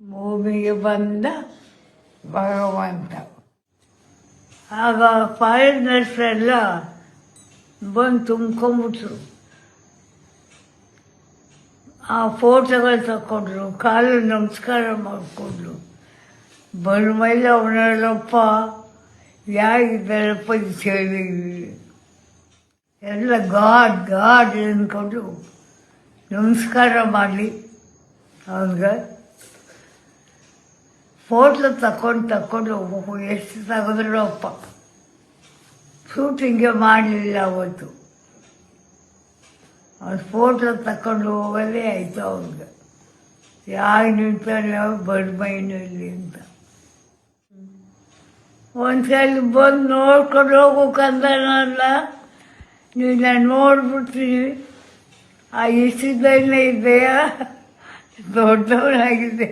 ಭೂಮಿಗೆ ಬಂದ ಭಗವಂತ. ಆಗ ಫಾರಿನರ್ಸೆಲ್ಲ ಬಂದು ತುಂಬ್ಕೊಂಬಿಟ್ರು. ಆ ಫೋಟೋಗಳು ತಗೊಂಡ್ರು, ಕಾಲು ನಮಸ್ಕಾರ ಮಾಡಿಕೊಂಡ್ರು. ಮೇಲೆ ಅವನಲ್ಲಪ್ಪ ಯಾರಿದ್ದಾರಪ್ಪ ಹೇಳಿ ಎಲ್ಲ ಗಾಡ್ ಗಾಡ್ ಅಂದ್ಕೊಂಡು ನಮಸ್ಕಾರ ಮಾಡಲಿ ಅವನಿಗೆ. ಫೋಟೋ ತಗೊಂಡು ಎಷ್ಟು ತೆಗೆದ್ರು ಅಪ್ಪ. ಶೂಟಿಂಗೇ ಮಾಡಲಿಲ್ಲ ಅವತ್ತು. ಅವ್ನು ಫೋಟೋ ತಗೊಂಡು ಹೋಗೋದೇ ಆಯಿತು ಅವ್ನಿಗೆ. ಯಾರು ನಿಂತಾನೆ ಬರ್ಮೈನಲ್ಲಿ ಅಂತ. ಒಂದ್ಸಲ ಬಂದು ನೋಡ್ಕೊಂಡು ಹೋಗೋಕಂದನಲ್ಲ, ನೀನು ನೋಡ್ಬಿಡ್ತೀನಿ, ಆ ಇಷ್ಟದಲ್ಲೇ ಇದೆಯಾ ದೊಡ್ಡವನಾಗಿದೆ.